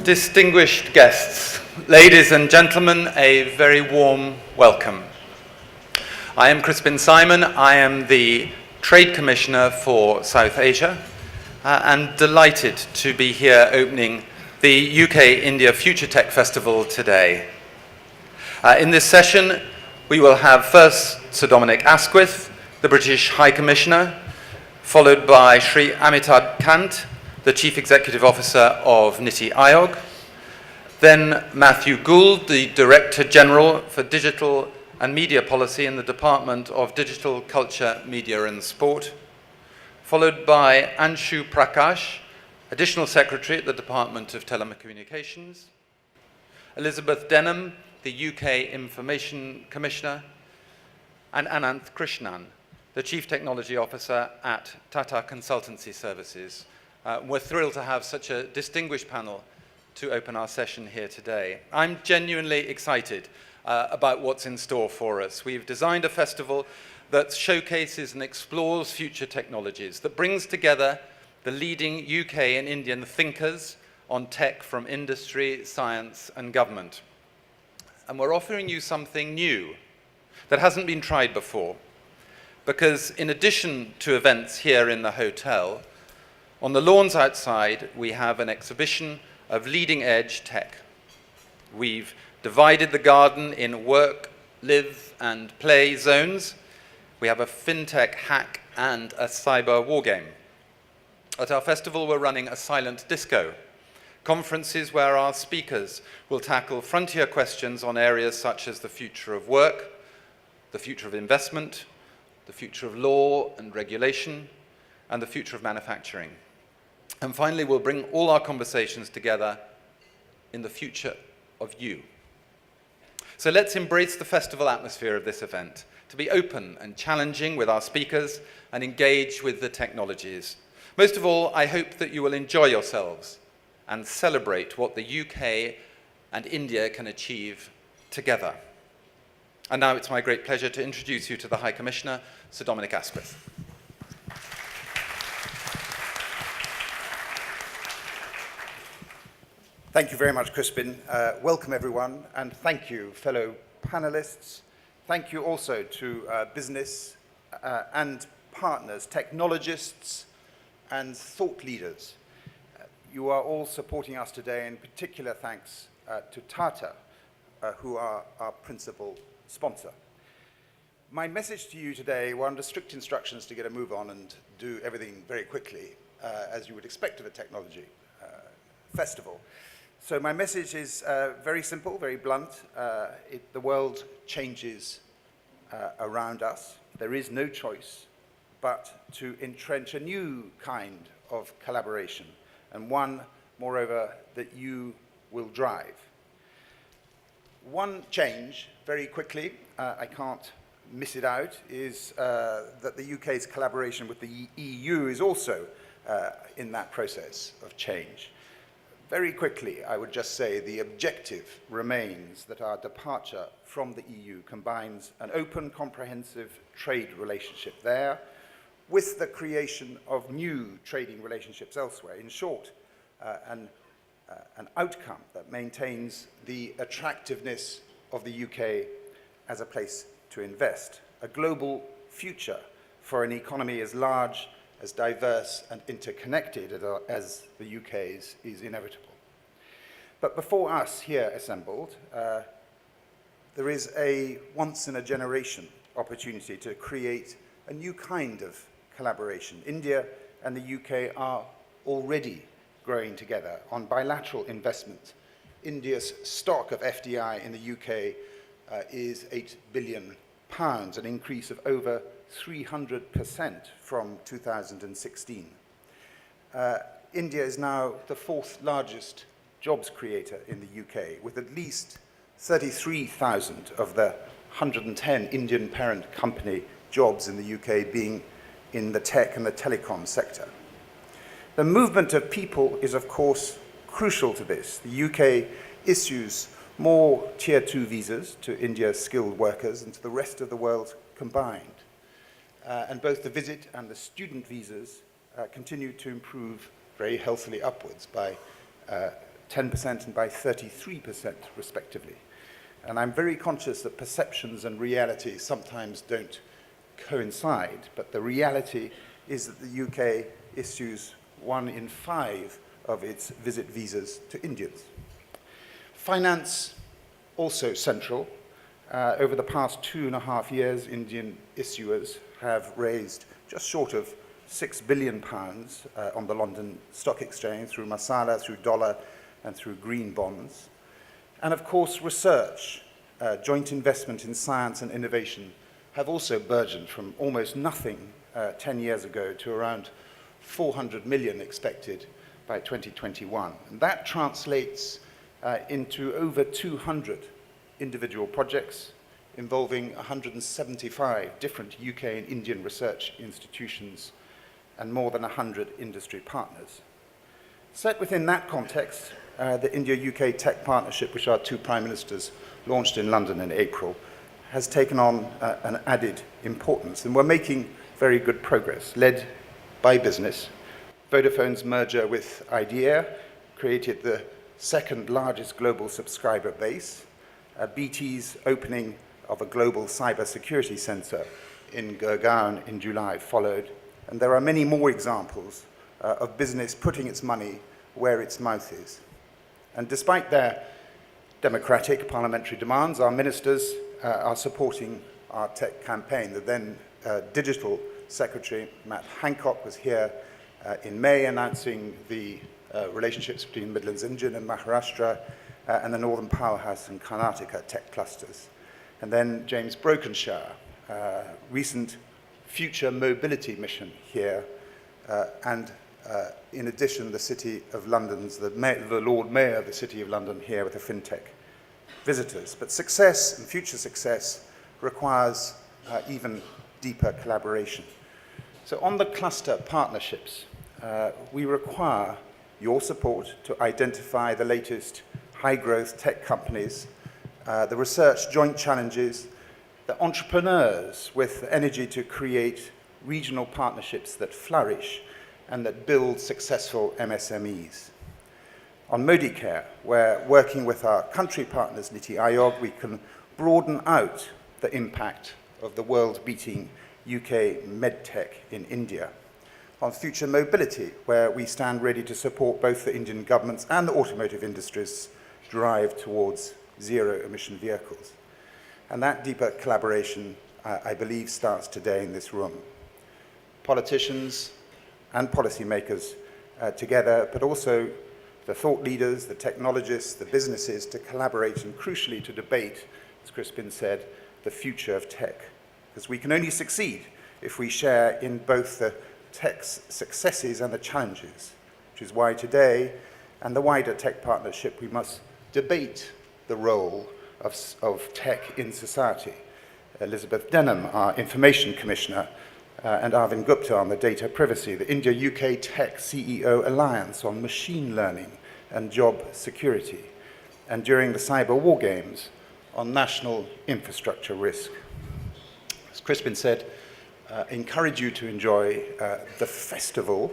Distinguished guests, ladies and gentlemen, a very warm welcome. I am Crispin Simon. I am the Trade Commissioner for South Asia and delighted to be here opening the UKinIndia FutureTech Festival today. In this session, we will have first Sir Dominic Asquith, the British High Commissioner, followed by Sri Amitabh Kant, the Chief Executive Officer of Niti Aayog, then Matthew Gould, the Director General for Digital and Media Policy in the Department of Digital, Culture, Media and Sport, followed by Anshu Prakash, Additional Secretary at the Department of Telecommunications, Elizabeth Denham, the UK Information Commissioner, and Ananth Krishnan, the Chief Technology Officer at Tata Consultancy Services. We're thrilled to have such a distinguished panel to open our session here today. I'm genuinely excited about what's in store for us. We've designed a festival that showcases and explores future technologies, that brings together the leading UK and Indian thinkers on tech from industry, science, and government. And we're offering you something new that hasn't been tried before, because in addition to events here in the hotel, on the lawns outside, we have an exhibition of leading-edge tech. We've divided the garden in work, live, and play zones. We have a fintech hack and a cyber wargame. At our festival, we're running a silent disco, conferences where our speakers will tackle frontier questions on areas such as the future of work, the future of investment, the future of law and regulation, and the future of manufacturing. And finally, we'll bring all our conversations together in the future of you. So let's embrace the festival atmosphere of this event, to be open and challenging with our speakers and engage with the technologies. Most of all, I hope that you will enjoy yourselves and celebrate what the UK and India can achieve together. And now it's my great pleasure to introduce you to the High Commissioner, Sir Dominic Asquith. Thank you very much, Crispin. Welcome, everyone, and thank you, fellow panelists. Thank you also to business and partners, technologists and thought leaders. You are all supporting us today, and particular thanks to Tata, who are our principal sponsor. My message to you today, we're under strict instructions to get a move on and do everything very quickly, as you would expect of a technology festival. So my message is very simple, very blunt. The world changes around us. There is no choice but to entrench a new kind of collaboration, and one, moreover, that you will drive. One change, very quickly, I can't miss it out, is that the UK's collaboration with the EU is also in that process of change. Very quickly, I would just say the objective remains that our departure from the EU combines an open, comprehensive trade relationship there with the creation of new trading relationships elsewhere. In short, an outcome that maintains the attractiveness of the UK as a place to invest, a global future for an economy as large, as diverse and interconnected as the UK's is inevitable. But before us here assembled, there is a once-in-a-generation opportunity to create a new kind of collaboration. India and the UK are already growing together on bilateral investment. India's stock of FDI in the UK is £8 billion, an increase of over 300% from 2016. India is now the fourth largest jobs creator in the UK, with at least 33,000 of the 110 Indian parent company jobs in the UK being in the tech and the telecom sector. The movement of people is, of course, crucial to this. The UK issues more Tier 2 visas to India's skilled workers and to the rest of the world combined. And both the visit and the student visas continue to improve very healthily upwards by 10% and by 33% respectively. And I'm very conscious that perceptions and reality sometimes don't coincide, but the reality is that the UK issues 1 in 5 of its visit visas to Indians. Finance, also central. Over the past 2.5 years, Indian issuers have raised just short of £6 billion on the London Stock Exchange through masala, through dollar, and through green bonds. And of course, research, joint investment in science and innovation have also burgeoned from almost nothing 10 years ago to around 400 million expected by 2021. And that translates into over 200 individual projects involving 175 different UK and Indian research institutions and more than 100 industry partners. Set within that context, the India-UK Tech Partnership, which our 2 Prime Ministers launched in London in April, has taken on an added importance, and we're making very good progress, led by business. Vodafone's merger with Idea created the 2nd largest global subscriber base. BT's opening of a global cyber security center in Gurgaon in July followed, and there are many more examples of business putting its money where its mouth is. And despite their democratic parliamentary demands, our ministers are supporting our tech campaign. The then Digital Secretary, Matt Hancock, was here in May announcing the relationships between Midlands Indian and Maharashtra and the Northern Powerhouse and Karnataka tech clusters. And then James Brokenshire, recent future mobility mission here, and in addition, the City of London's, the Lord Mayor of the City of London here with the Fintech visitors. But success and future success requires even deeper collaboration. So on the cluster partnerships, we require your support to identify the latest high-growth tech companies, the research joint challenges, the entrepreneurs with energy to create regional partnerships that flourish and that build successful MSMEs. On Modicare, we're working with our country partners, Niti Aayog, we can broaden out the impact of the world-beating UK medtech in India. On future mobility, where we stand ready to support both the Indian government's and the automotive industry's drive towards zero-emission vehicles. And that deeper collaboration, I believe, starts today in this room. Politicians and policymakers together, but also the thought leaders, the technologists, the businesses to collaborate and crucially to debate, as Crispin said, the future of tech. Because we can only succeed if we share in both the tech's successes and the challenges, which is why today, and the wider tech partnership, we must debate the role of tech in society. Elizabeth Denham, our Information Commissioner, and Arvind Gupta on the data privacy, the India-UK Tech CEO Alliance on machine learning and job security, and during the cyber war games on national infrastructure risk. As Crispin said, encourage you to enjoy the festival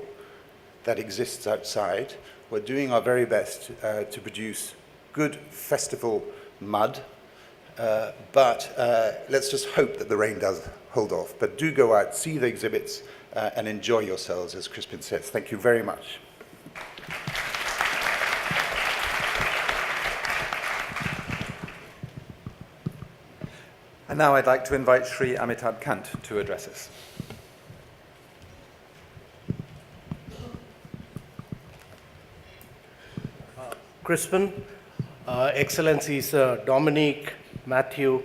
that exists outside. We're doing our very best to produce good festival mud, but let's just hope that the rain does hold off. But do go out, see the exhibits, and enjoy yourselves, as Crispin says. Thank you very much. And now I'd like to invite Sri Amitabh Kant to address us. Crispin, Excellencies Dominique, Matthew,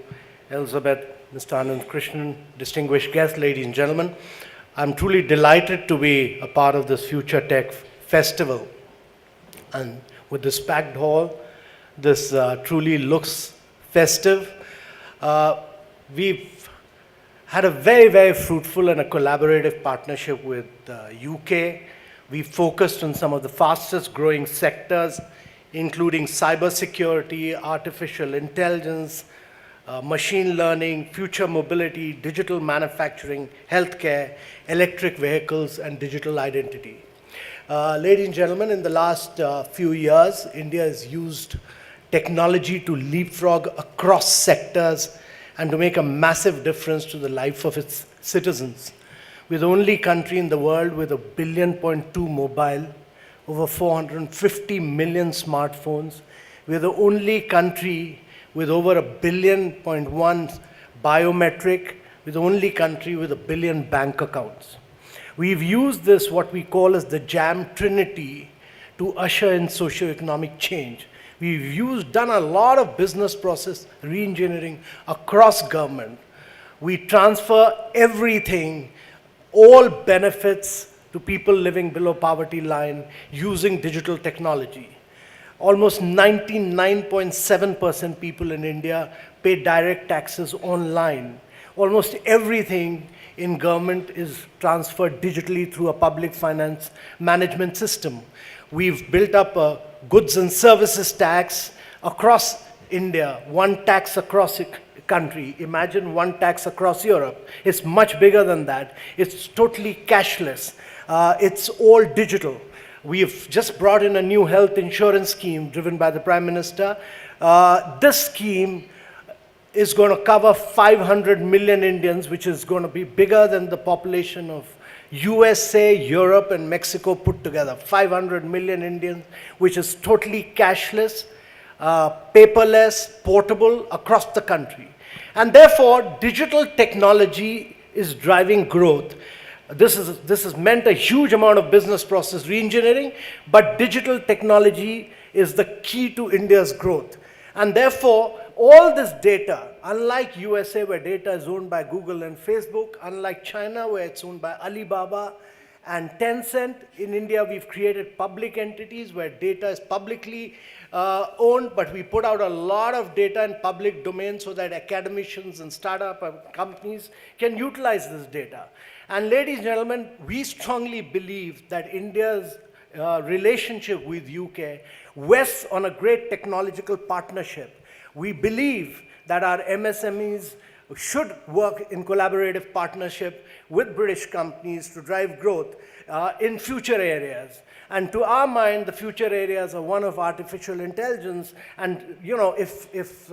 Elizabeth, Mr. Anand Krishnan, distinguished guests, ladies and gentlemen, I'm truly delighted to be a part of this FutureTech festival. And with this packed hall, this truly looks festive. We've had a very, very fruitful and a collaborative partnership with UK. We focused on some of the fastest growing sectors, including cyber security, artificial intelligence, machine learning, future mobility, digital manufacturing, healthcare, electric vehicles, and digital identity. Ladies and gentlemen, in the last few years, India has used technology to leapfrog across sectors and to make a massive difference to the life of its citizens. We're the only country in the world with 1.2 billion mobile, over 450 million smartphones. We're the only country with over 1.1 billion biometric. We're the only country with 1 billion bank accounts. We've used this, what we call as the JAM Trinity, to usher in socio-economic change. We've done a lot of business process re-engineering across government. We transfer everything, all benefits to people living below poverty line using digital technology. Almost 99.7% people in India pay direct taxes online. Almost everything in government is transferred digitally through a public finance management system. We've built up a goods and services tax across India, one tax across a country. Imagine one tax across Europe. It's much bigger than that. It's totally cashless. It's all digital. We've just brought in a new health insurance scheme driven by the Prime Minister. This scheme is going to cover 500 million Indians, which is going to be bigger than the population of USA, Europe, and Mexico put together. 500 million Indians, which is totally cashless, paperless, portable across the country. And therefore, digital technology is driving growth. This has meant a huge amount of business process re-engineering, but digital technology is the key to India's growth. And therefore, all this data, unlike USA where data is owned by Google and Facebook, unlike China where it's owned by Alibaba and Tencent, in India we've created public entities where data is publicly owned, but we put out a lot of data in public domain so that academicians and startup companies can utilize this data. And ladies and gentlemen, we strongly believe that India's relationship with UK rests on a great technological partnership. We believe that our MSMEs should work in collaborative partnership with British companies to drive growth in future areas. And to our mind, the future areas are one of artificial intelligence. And you know, if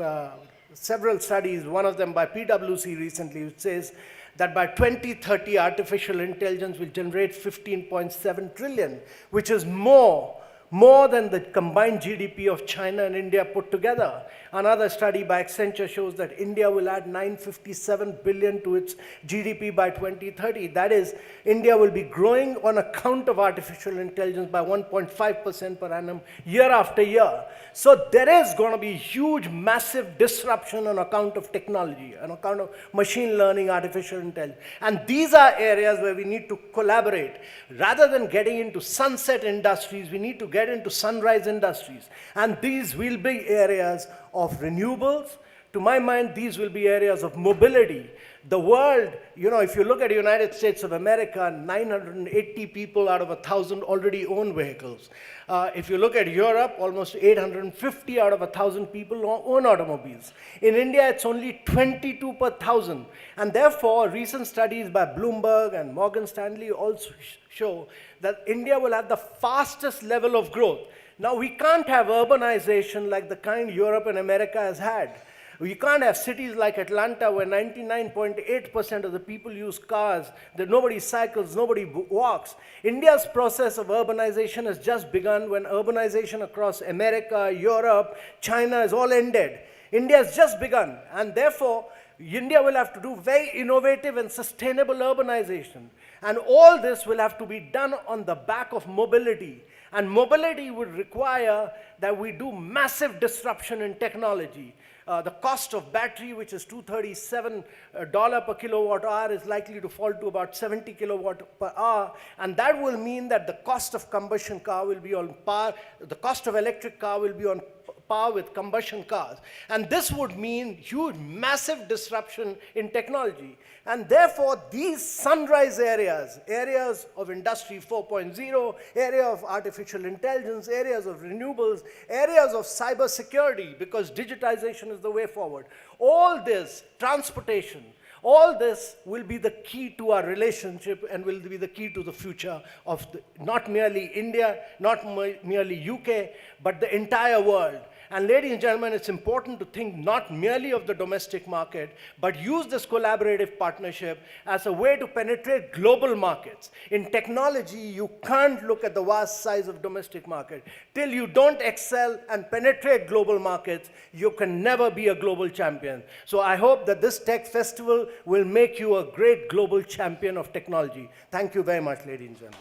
several studies, one of them by PwC recently, which says that by 2030, artificial intelligence will generate 15.7 trillion, which is more than the combined GDP of China and India put together. Another study by Accenture shows that India will add 957 billion to its GDP by 2030. That is, India will be growing on account of artificial intelligence by 1.5% per annum year after year. So there is going to be huge, massive disruption on account of technology, on account of machine learning, artificial intelligence. And these are areas where we need to collaborate. Rather than getting into sunset industries, we need to get into sunrise industries. And these will be areas of renewables. To my mind, these will be areas of mobility. The world, you know, if you look at the United States of America, 980 people out of 1,000 already own vehicles. If you look at Europe, almost 850 out of 1,000 people own automobiles. In India, it's only 22 per 1,000. And therefore, recent studies by Bloomberg and Morgan Stanley also show that India will have the fastest level of growth. Now, we can't have urbanization like the kind Europe and America has had. We can't have cities like Atlanta where 99.8% of the people use cars, that nobody cycles, nobody walks. India's process of urbanization has just begun when urbanization across America, Europe, China is all ended. India has just begun, and therefore, India will have to do very innovative and sustainable urbanization. And all this will have to be done on the back of mobility. And mobility would require that we do massive disruption in technology. The cost of battery, which is $237 per kilowatt hour, is likely to fall to about 70 kilowatt per hour. And that will mean that the cost of combustion car will be on par, the cost of electric car will be on par with combustion cars. And this would mean huge, massive disruption in technology. And therefore, these sunrise areas, areas of Industry 4.0, area of artificial intelligence, areas of renewables, areas of cyber security, because digitization is the way forward. All this, transportation, All this will be the key to our relationship and will be the key to the future of not merely India, not merely UK, but the entire world. And ladies and gentlemen, it's important to think not merely of the domestic market, but use this collaborative partnership as a way to penetrate global markets. In technology, you can't look at the vast size of domestic market. Till you don't excel and penetrate global markets, you can never be a global champion. So I hope that this tech festival will make you a great global champion of technology. Thank you very much, ladies and gentlemen.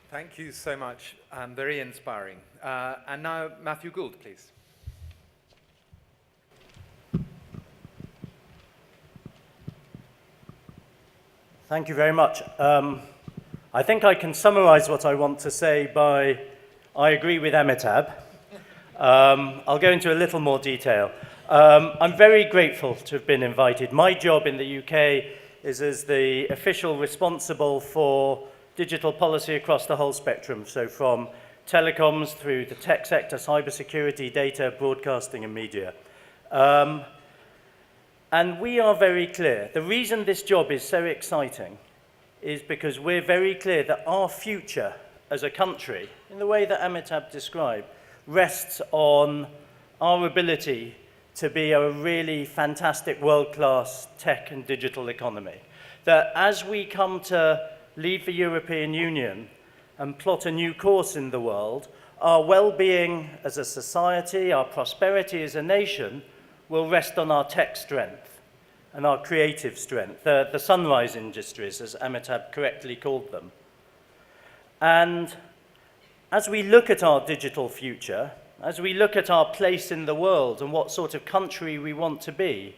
Thank you so much. Very inspiring. And now, Matthew Gould, please. Thank you very much. I think I can summarize what I want to say by, I agree with Amitabh. I'll go into a little more detail. I'm very grateful to have been invited. My job in the UK is as the official responsible for digital policy across the whole spectrum, so from telecoms through the tech sector, cyber security, data, broadcasting, and media. And we are very clear. The reason this job is so exciting is because we're very clear that our future as a country, in the way that Amitabh described, rests on our ability to be a really fantastic world-class tech and digital economy. That as we come to lead the European Union and plot a new course in the world, our well-being as a society, our prosperity as a nation, will rest on our tech strength and our creative strength, the sunrise industries, as Amitabh correctly called them. And as we look at our digital future, as we look at our place in the world and what sort of country we want to be,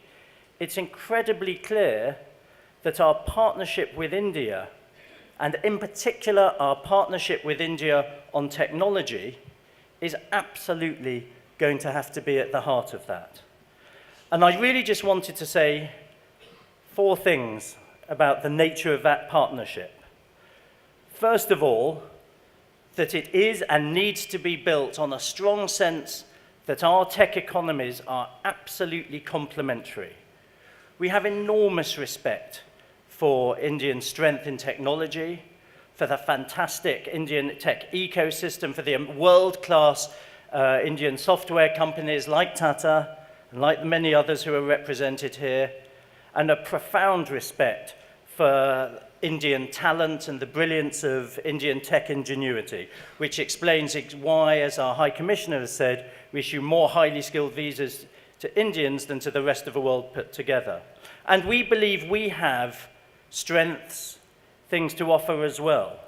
it's incredibly clear that our partnership with India, and in particular our partnership with India on technology, is absolutely going to have to be at the heart of that. And I really just wanted to say 4 things about the nature of that partnership. First of all, that it is and needs to be built on a strong sense that our tech economies are absolutely complementary. We have enormous respect for Indian strength in technology, for the fantastic Indian tech ecosystem, for the world-class Indian software companies like Tata and like the many others who are represented here, and a profound respect for Indian talent and the brilliance of Indian tech ingenuity, which explains why, as our High Commissioner has said, we issue more highly skilled visas to Indians than to the rest of the world put together. And we believe we have strengths, things to offer as well.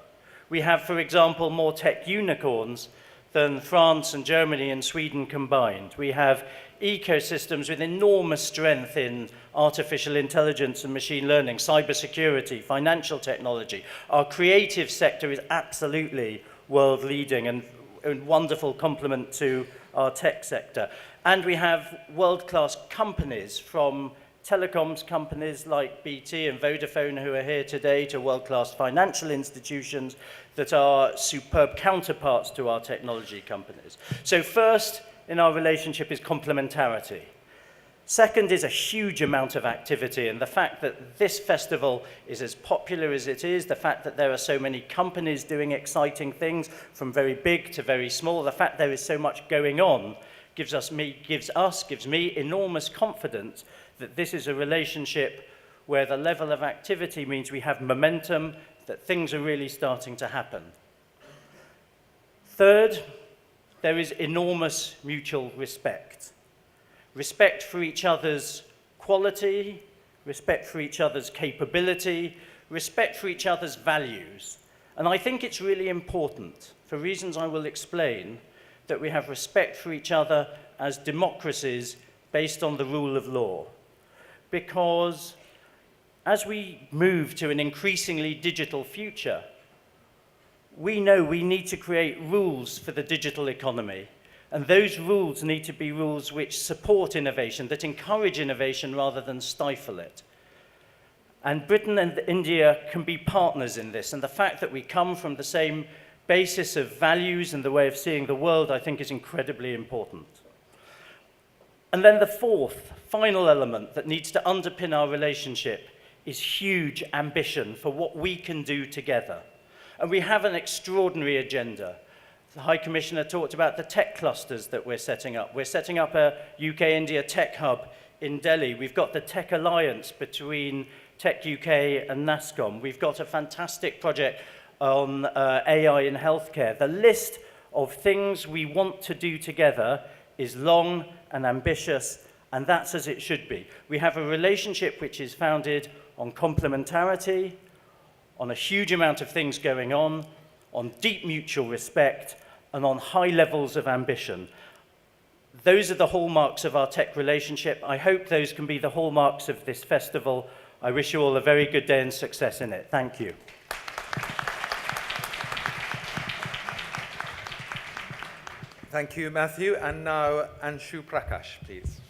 We have, for example, more tech unicorns than France and Germany and Sweden combined. We have ecosystems with enormous strength in artificial intelligence and machine learning, cyber security, financial technology. Our creative sector is absolutely world-leading and a wonderful complement to our tech sector. And we have world-class companies, from telecoms companies like BT and Vodafone who are here today, to world-class financial institutions that are superb counterparts to our technology companies. So first in our relationship is complementarity. Second is a huge amount of activity, and the fact that this festival is as popular as it is, the fact that there are so many companies doing exciting things, from very big to very small, the fact there is so much going on gives me enormous confidence that this is a relationship where the level of activity means we have momentum, that things are really starting to happen. Third, there is enormous mutual respect. Respect for each other's quality, respect for each other's capability, respect for each other's values. And I think it's really important, for reasons I will explain, that we have respect for each other as democracies based on the rule of law. Because as we move to an increasingly digital future, we know we need to create rules for the digital economy. And those rules need to be rules which support innovation, that encourage innovation rather than stifle it. And Britain and India can be partners in this. And the fact that we come from the same basis of values and the way of seeing the world, I think, is incredibly important. And then the fourth, final element that needs to underpin our relationship is huge ambition for what we can do together. And we have an extraordinary agenda. The High Commissioner talked about the tech clusters that we're setting up. We're setting up a UK-India tech hub in Delhi. We've got the Tech Alliance between Tech UK and NASCOM. We've got a fantastic project on AI in healthcare. The list of things we want to do together is long and ambitious, and that's as it should be. We have a relationship which is founded on complementarity, on a huge amount of things going on deep mutual respect, and on high levels of ambition. Those are the hallmarks of our tech relationship. I hope those can be the hallmarks of this festival. I wish you all a very good day and success in it. Thank you. Thank you, Matthew. And now, Anshu Prakash, please.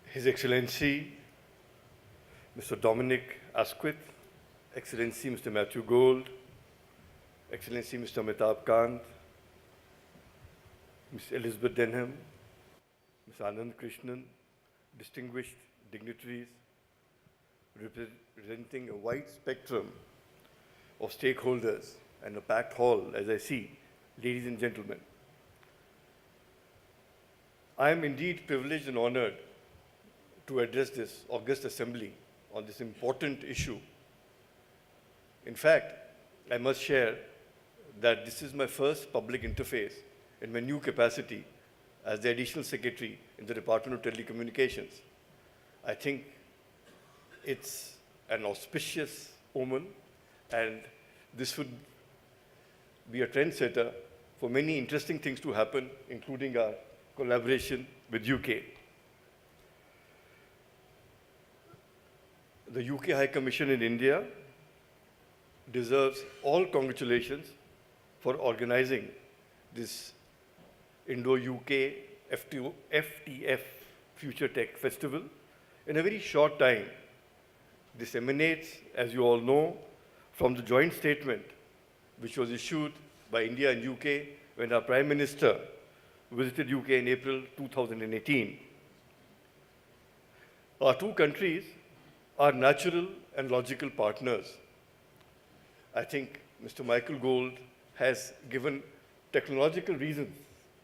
His Excellency, Mr. Dominic Asquith, Excellency Mr. Matthew Gold, Excellency Mr. Amitabh Kant, Ms. Elizabeth Denham, Ms. Anand Krishnan, distinguished dignitaries representing a wide spectrum of stakeholders and a packed hall, as I see, ladies and gentlemen. I am indeed privileged and honored to address this august assembly on this important issue. In fact, I must share that this is my first public interface in my new capacity as the Additional Secretary in the Department of Telecommunications. I think it's an auspicious omen, and this would be a trendsetter for many interesting things to happen, including our collaboration with UK. The UK High Commission in India deserves all congratulations for organizing this Indo-UK FTF FutureTech Festival in a very short time. This emanates, as you all know, from the joint statement which was issued by India and UK when our Prime Minister visited UK in April 2018. Our two countries are natural and logical partners. I think Mr. Michael Gold has given technological reasons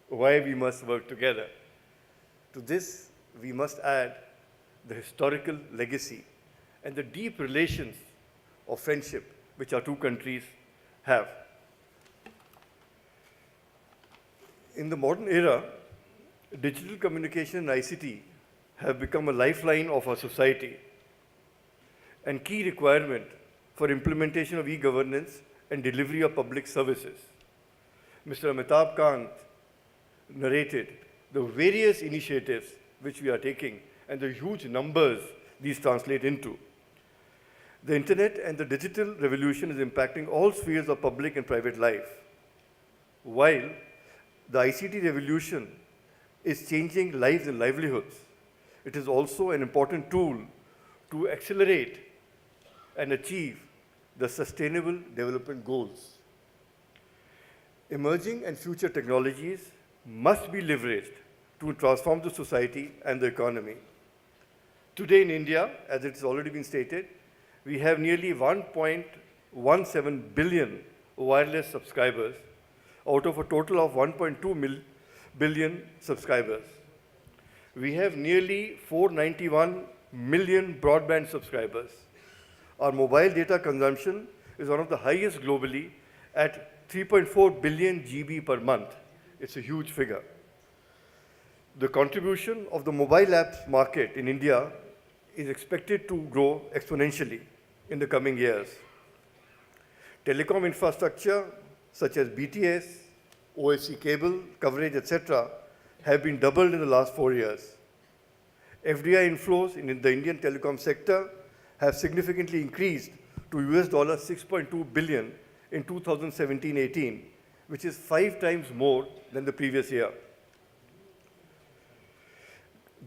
why we must work together. To this, we must add the historical legacy and the deep relations of friendship which our two countries have. In the modern era, digital communication and ICT have become a lifeline of our society and key requirement for implementation of e-governance and delivery of public services. Mr. Amitabh Kant narrated the various initiatives which we are taking and the huge numbers these translate into. The internet and the digital revolution is impacting all spheres of public and private life. While the ICT revolution is changing lives and livelihoods, it is also an important tool to accelerate and achieve the Sustainable Development Goals. Emerging and future technologies must be leveraged to transform the society and the economy. Today in India, as it's already been stated, we have nearly 1.17 billion wireless subscribers out of a total of 1.2 billion subscribers. We have nearly 491 million broadband subscribers. Our mobile data consumption is one of the highest globally at 3.4 billion GB per month. It's a huge figure. The contribution of the mobile apps market in India is expected to grow exponentially in the coming years. Telecom infrastructure such as BTS, OFC cable coverage, etc., have been doubled in the last 4 years. FDI inflows in the Indian telecom sector have significantly increased to $6.2 billion in 2017-18, which is 5 times more than the previous year.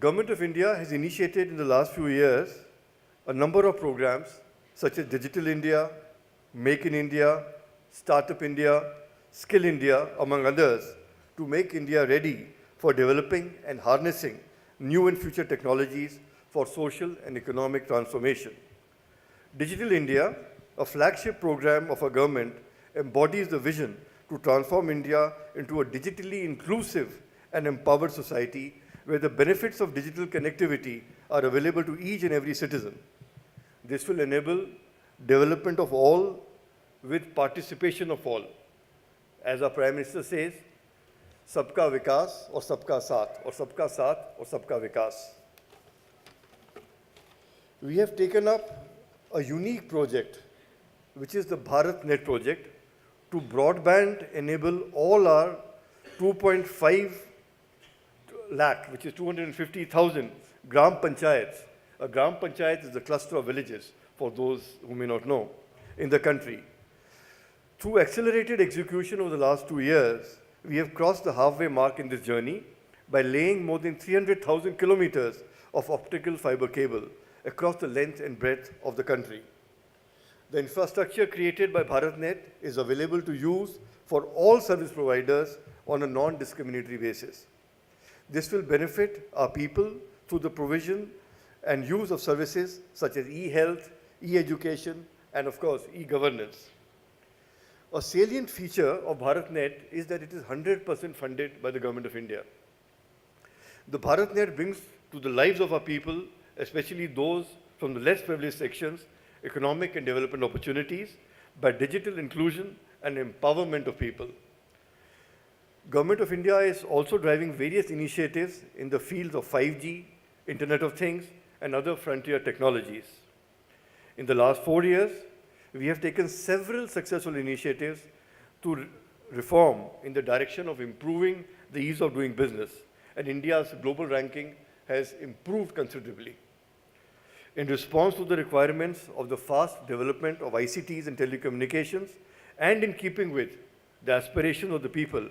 Government of India has initiated in the last few years a number of programs such as Digital India, Make in India, Startup India, Skill India, among others, to make India ready for developing and harnessing new and future technologies for social and economic transformation. Digital India, a flagship program of our government, embodies the vision to transform India into a digitally inclusive and empowered society where the benefits of digital connectivity are available to each and every citizen. This will enable development of all with participation of all. As our Prime Minister says, Sabka Vikas or Sabka Saath, or Sabka Saath or Sabka Vikas. We have taken up a unique project, which is the BharatNet project, to broadband enable all our 2.5 lakh, which is 250,000 Gram Panchayats. A Gram Panchayat is a cluster of villages, for those who may not know, in the country. Through accelerated execution over the last 2 years, we have crossed the halfway mark in this journey by laying more than 300,000 kilometers of optical fiber cable across the length and breadth of the country. The infrastructure created by BharatNet is available to use for all service providers on a non-discriminatory basis. This will benefit our people through the provision and use of services such as e-health, e-education, and of course, e-governance. A salient feature of BharatNet is that it is 100% funded by the Government of India. The BharatNet brings to the lives of our people, especially those from the less privileged sections, economic and development opportunities by digital inclusion and empowerment of people. Government of India is also driving various initiatives in the fields of 5G, Internet of Things, and other frontier technologies. In the last 4 years, we have taken several successful initiatives to reform in the direction of improving the ease of doing business, and India's global ranking has improved considerably. In response to the requirements of the fast development of ICTs and telecommunications, and in keeping with the aspirations of the people,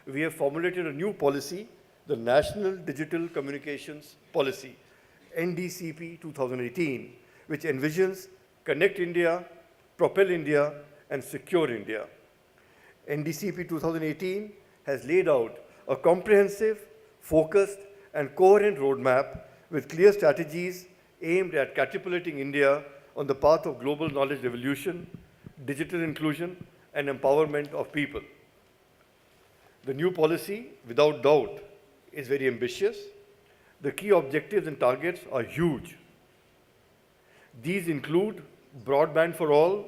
we have formulated a new policy, the National Digital Communications Policy, NDCP 2018, which envisions Connect India, Propel India, and Secure India. NDCP 2018 has laid out a comprehensive, focused, and coherent roadmap with clear strategies aimed at catapulting India on the path of global knowledge revolution, digital inclusion, and empowerment of people. The new policy, without doubt, is very ambitious. The key objectives and targets are huge. These include broadband for all,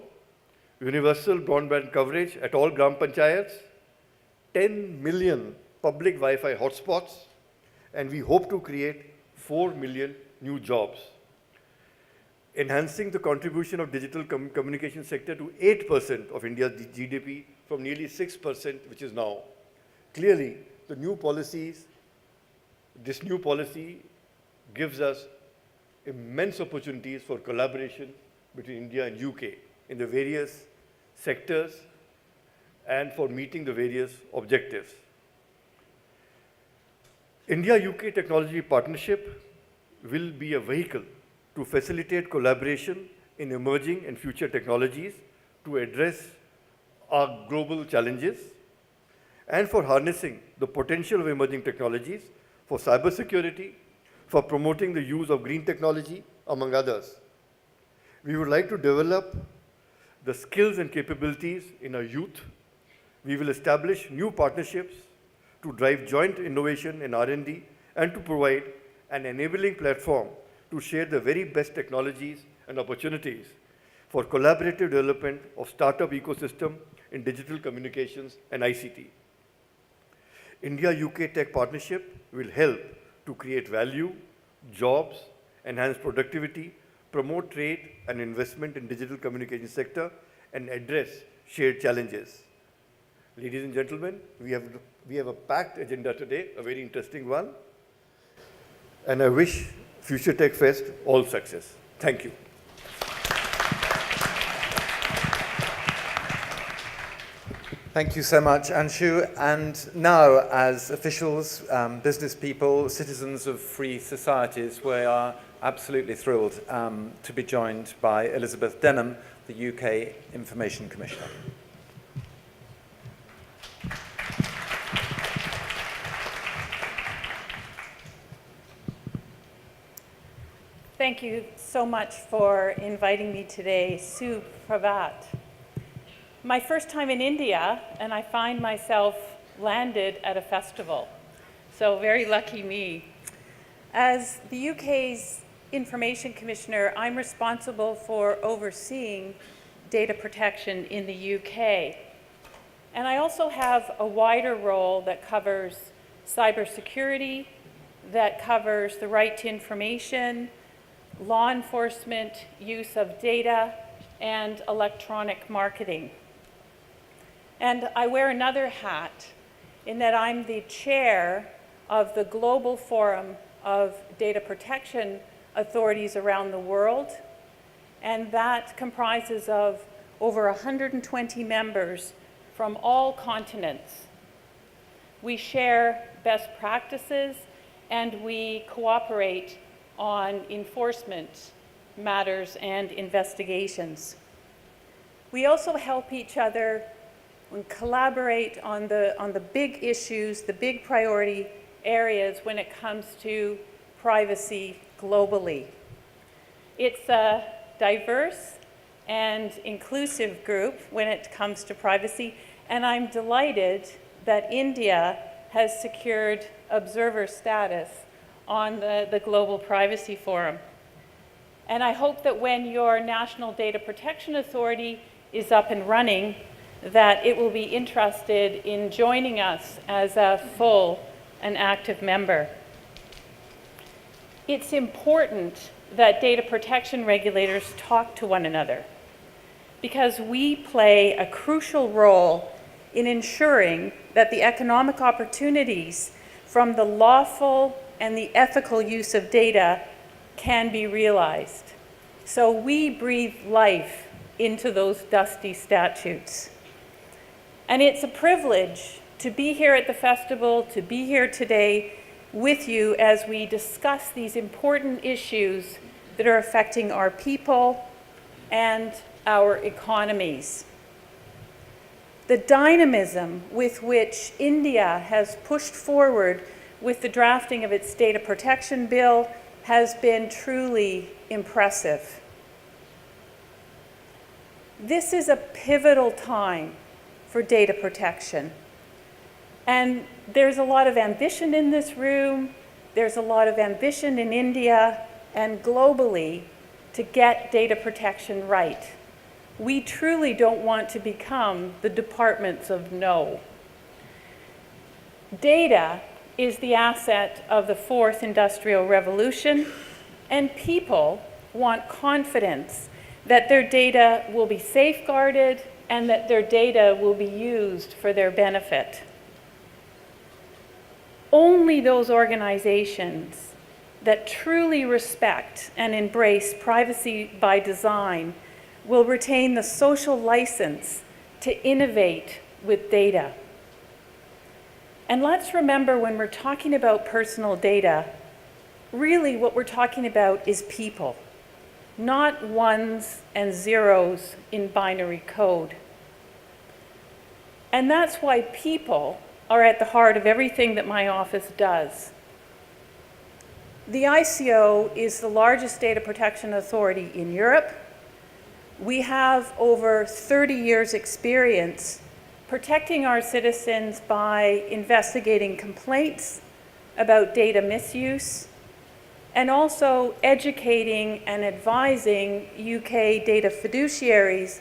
universal broadband coverage at all Gram Panchayats, 10 million public Wi-Fi hotspots, and we hope to create 4 million new jobs. Enhancing the contribution of digital communication sector to 8% of India's GDP from nearly 6%, which is now. Clearly, this new policy gives us immense opportunities for collaboration between India and UK in the various sectors and for meeting the various objectives. India-UK technology partnership will be a vehicle to facilitate collaboration in emerging and future technologies to address our global challenges and for harnessing the potential of emerging technologies for cyber security, for promoting the use of green technology, among others. We would like to develop the skills and capabilities in our youth. We will establish new partnerships to drive joint innovation in R&D and to provide an enabling platform to share the very best technologies and opportunities for collaborative development of startup ecosystem in digital communications and ICT. India-UK tech partnership will help to create value, jobs, enhance productivity, promote trade and investment in digital communication sector, and address shared challenges. Ladies and gentlemen, we have a packed agenda today, a very interesting one, and I wish FutureTech Fest all success. Thank you. Thank you so much, Anshu. And now, as officials, business people, citizens of free societies, we are absolutely thrilled to be joined by Elizabeth Denham, the UK Information Commissioner. Thank you so much for inviting me today. Suprabhat. My first time in India, and I find myself landed at a festival. So very lucky me. As the UK's Information Commissioner, I'm responsible for overseeing data protection in the UK. And I also have a wider role that covers cyber security, that covers the right to information, law enforcement, use of data, and electronic marketing. And I wear another hat in that I'm the chair of the Global Forum of Data Protection Authorities around the world, and that comprises of over 120 members from all continents. We share best practices and we cooperate on enforcement matters and investigations. We also help each other and collaborate on the big issues, the big priority areas when it comes to privacy globally. It's a diverse and inclusive group when it comes to privacy, and I'm delighted that India has secured observer status on the Global Privacy Forum. And I hope that when your National Data Protection Authority is up and running, that it will be interested in joining us as a full and active member. It's important that data protection regulators talk to one another because we play a crucial role in ensuring that the economic opportunities from the lawful and the ethical use of data can be realized. So we breathe life into those dusty statutes. And it's a privilege to be here at the festival, to be here today with you as we discuss these important issues that are affecting our people and our economies. The dynamism with which India has pushed forward with the drafting of its data protection bill has been truly impressive. This is a pivotal time for data protection. And there's a lot of ambition in this room, there's a lot of ambition in India and globally to get data protection right. We truly don't want to become the departments of no. Data is the asset of the fourth industrial revolution, and people want confidence that their data will be safeguarded and that their data will be used for their benefit. Only those organizations that truly respect and embrace privacy by design will retain the social license to innovate with data. And let's remember when we're talking about personal data, really what we're talking about is people, not ones and zeros in binary code. And that's why people are at the heart of everything that my office does. The ICO is the largest data protection authority in Europe. We have over 30 years' experience protecting our citizens by investigating complaints about data misuse and also educating and advising UK data fiduciaries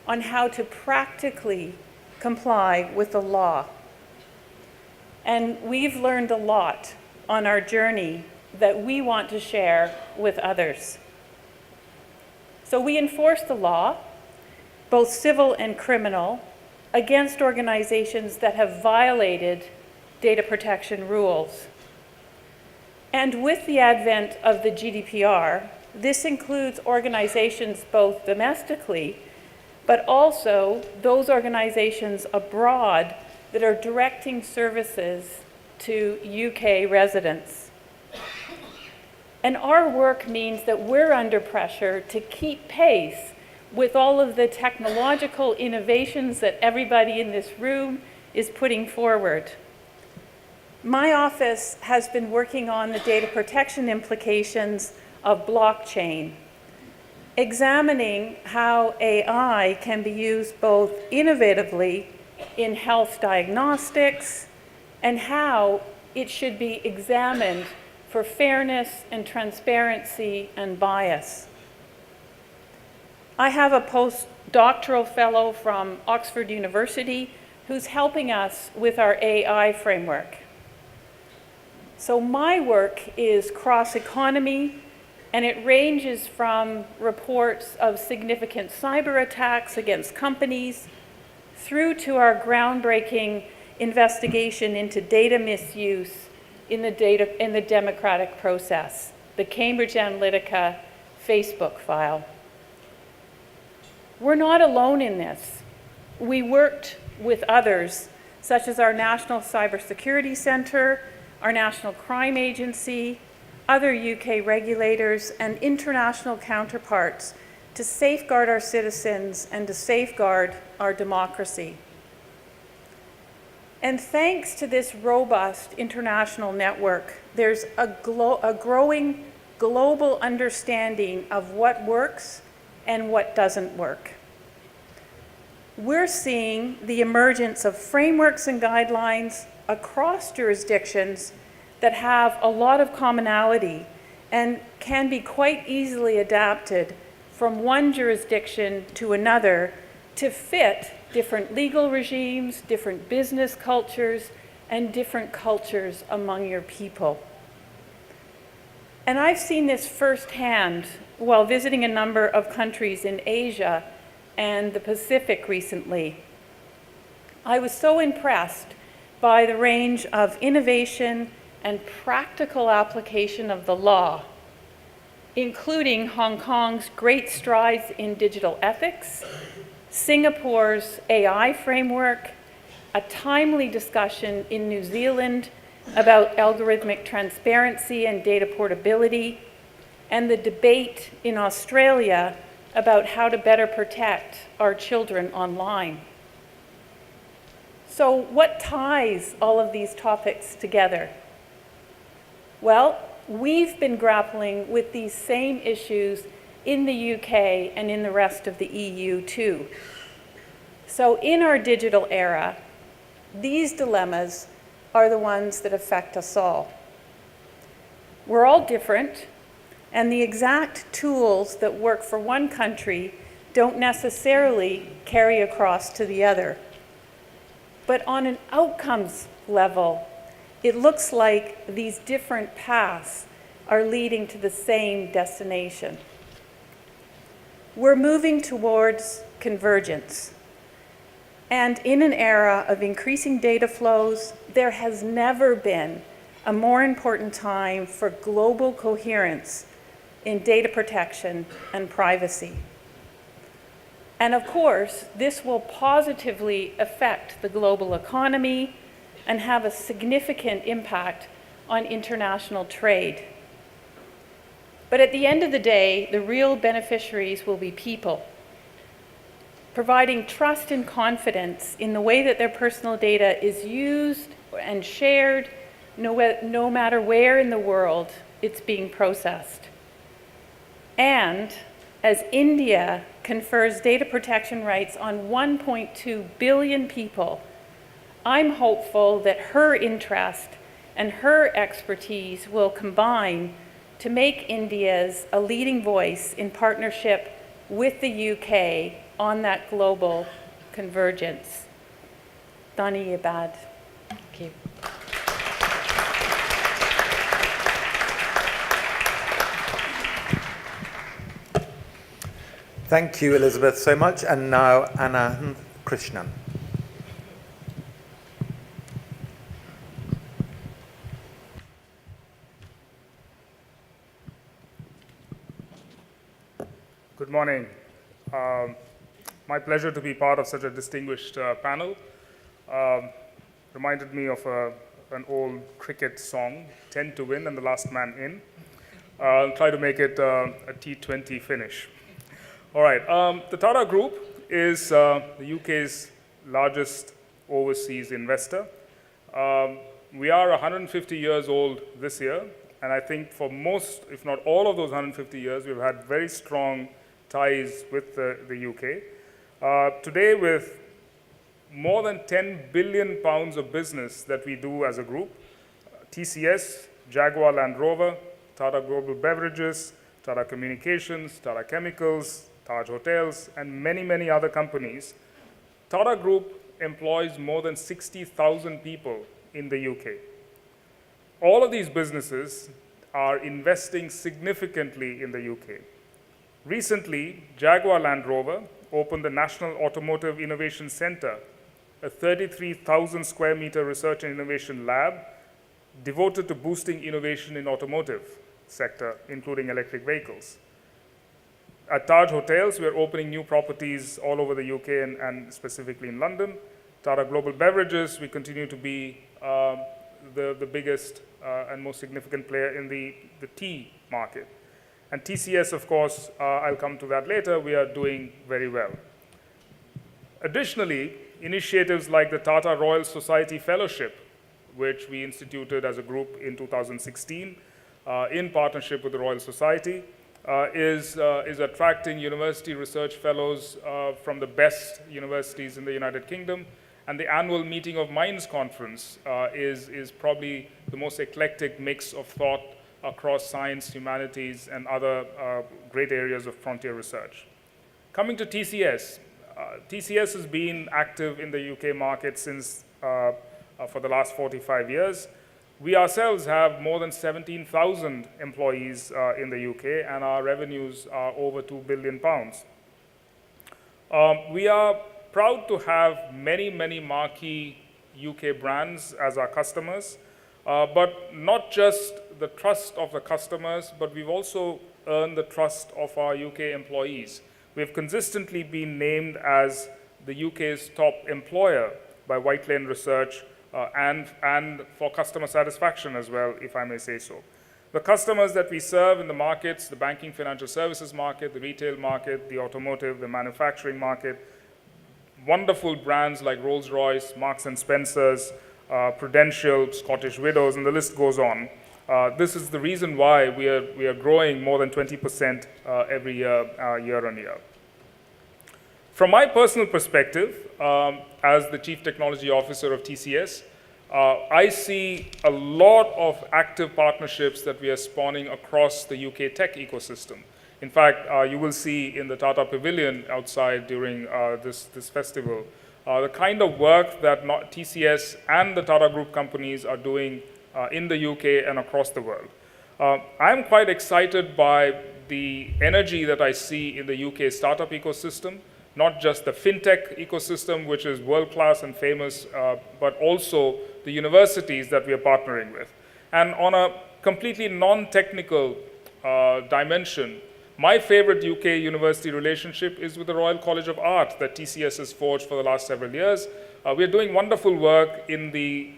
on how to practically comply with the law. And we've learned a lot on our journey that we want to share with others. So we enforce the law, both civil and criminal, against organizations that have violated data protection rules. And with the advent of the GDPR, this includes organizations both domestically, but also those organizations abroad that are directing services to UK residents. And our work means that we're under pressure to keep pace with all of the technological innovations that everybody in this room is putting forward. My office has been working on the data protection implications of blockchain, examining how AI can be used both innovatively in health diagnostics and how it should be examined for fairness and transparency and bias. I have a postdoctoral fellow from Oxford University who's helping us with our AI framework. So my work is cross-economy, and it ranges from reports of significant cyber attacks against companies through to our groundbreaking investigation into data misuse in the democratic process, the Cambridge Analytica Facebook file. We're not alone in this. We worked with others, such as our National Cyber Security Centre, our National Crime Agency, other UK regulators, and international counterparts to safeguard our citizens and to safeguard our democracy. And thanks to this robust international network, there's a growing global understanding of what works and what doesn't work. We're seeing the emergence of frameworks and guidelines across jurisdictions that have a lot of commonality and can be quite easily adapted from one jurisdiction to another to fit different legal regimes, different business cultures, and different cultures among your people. And I've seen this firsthand while visiting a number of countries in Asia and the Pacific recently. I was so impressed by the range of innovation and practical application of the law, including Hong Kong's great strides in digital ethics, Singapore's AI framework, a timely discussion in New Zealand about algorithmic transparency and data portability, and the debate in Australia about how to better protect our children online. So what ties all of these topics together? Well, we've been grappling with these same issues in the UK and in the rest of the EU too. So in our digital era, these dilemmas are the ones that affect us all. We're all different, and the exact tools that work for one country don't necessarily carry across to the other. But on an outcomes level, it looks like these different paths are leading to the same destination. We're moving towards convergence. And in an era of increasing data flows, there has never been a more important time for global coherence in data protection and privacy. And of course, this will positively affect the global economy and have a significant impact on international trade. But at the end of the day, the real beneficiaries will be people, providing trust and confidence in the way that their personal data is used and shared, no matter where in the world it's being processed. And as India confers data protection rights on 1.2 billion people, I'm hopeful that her interest and her expertise will combine to make India's a leading voice in partnership with the UK on that global convergence. Dhanyabad. Thank you. Thank you, Elizabeth, so much. And now, Anna Krishnan. Good morning. my pleasure to be part of such a distinguished panel. Reminded me of an old cricket song, 10 to win and the last man in. I'll try to make it a T20 finish. All right, the Tata Group is the UK's largest overseas investor. We are 150 years old this year, and I think for most, if not all of those 150 years, we've had very strong ties with the UK. Today, with more than 10 billion pounds of business that we do as a group, TCS, Jaguar Land Rover, Tata Global Beverages, Tata Communications, Tata Chemicals, Taj Hotels, and many, many other companies, Tata Group employs more than 60,000 people in the UK. All of these businesses are investing significantly in the UK. Recently, Jaguar Land Rover opened the National Automotive Innovation Centre, a 33,000 square meter research and innovation lab devoted to boosting innovation in automotive sector, including electric vehicles. At Taj Hotels, we are opening new properties all over the UK and specifically in London. Tata Global Beverages, we continue to be the biggest and most significant player in the tea market. And TCS, of course, I'll come to that later, we are doing very well. Additionally, initiatives like the Tata Royal Society Fellowship, which we instituted as a group in 2016 in partnership with the Royal Society, is attracting university research fellows from the best universities in the United Kingdom. And the annual Meeting of Minds conference is probably the most eclectic mix of thought across science, humanities, and other great areas of frontier research. Coming to TCS, TCS has been active in the UK market since for the last 45 years. We ourselves have more than 17,000 employees in the UK, and our revenues are over £2 billion. We are proud to have many, many marquee UK brands as our customers, but not just the trust of the customers, but we've also earned the trust of our UK employees. We've consistently been named as the UK's top employer by White Lane Research and for customer satisfaction as well, if I may say so. The customers that we serve in the markets, the banking financial services market, the retail market, the automotive, the manufacturing market, wonderful brands like Rolls-Royce, Marks & Spencer's, Prudential, Scottish Widows, and the list goes on. This is the reason why we are growing more than 20% every year, year on year. From my personal perspective, as the Chief Technology Officer of TCS, I see a lot of active partnerships that we are spawning across the UK tech ecosystem. In fact, you will see in the Tata Pavilion outside during this festival, the kind of work that TCS and the Tata Group companies are doing in the UK and across the world. I'm quite excited by the energy that I see in the UK startup ecosystem, not just the Fintech ecosystem, which is world-class and famous, but also the universities that we are partnering with. And on a completely non-technical dimension, my favorite UK university relationship is with the Royal College of Art that TCS has forged for the last several years. We are doing wonderful work in the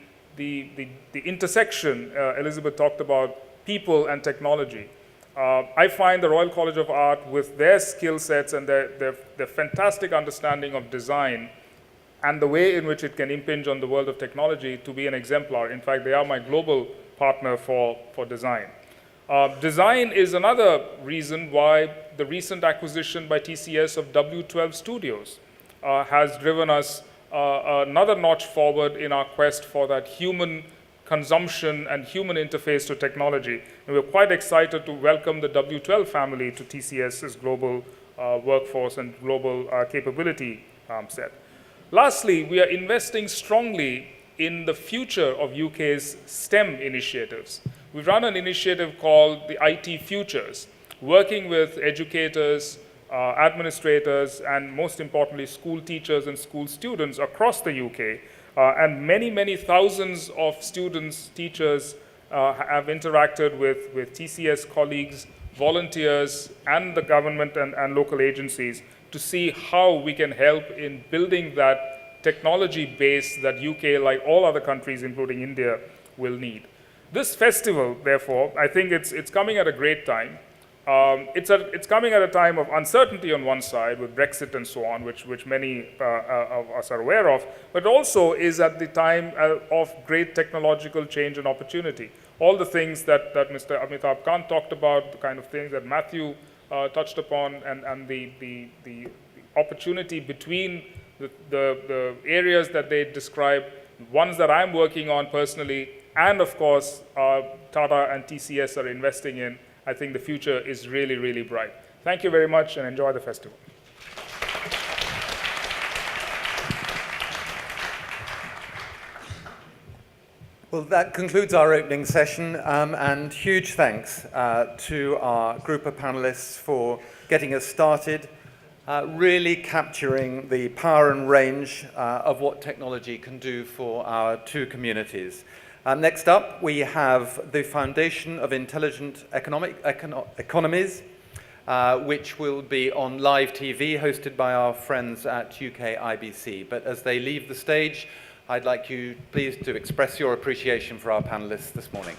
intersection Elizabeth talked about, people and technology. I find the Royal College of Art, with their skill sets and their fantastic understanding of design and the way in which it can impinge on the world of technology, to be an exemplar. In fact, they are my global partner for design. Design is another reason why the recent acquisition by TCS of W12 Studios has driven us another notch forward in our quest for that human consumption and human interface to technology. And we're quite excited to welcome the W12 family to TCS's global workforce and global capability set. Lastly, we are investing strongly in the future of UK's STEM initiatives. We've run an initiative called the IT Futures, working with educators, administrators, and most importantly, school teachers and school students across the UK. And many, many thousands of students, teachers have interacted with TCS colleagues, volunteers, and the government and local agencies to see how we can help in building that technology base that UK, like all other countries, including India, will need. This festival, therefore, I think it's coming at a great time. It's coming at a time of uncertainty on one side with Brexit and so on, which many of us are aware of, but also is at the time of great technological change and opportunity. All the things that Mr. Amitabh Kant talked about, the kind of things that Matthew touched upon, and the opportunity between the areas that they describe, ones that I'm working on personally, and of course, Tata and TCS are investing in. I think the future is really, really bright. Thank you very much and enjoy the festival. Well, that concludes our opening session, and huge thanks to our group of panelists for getting us started, really capturing the power and range of what technology can do for our two communities. Next up, we have the Foundation of Intelligent Economies, which will be on live TV, hosted by our friends at UKIBC. But as they leave the stage, I'd like you please to express your appreciation for our panelists this morning.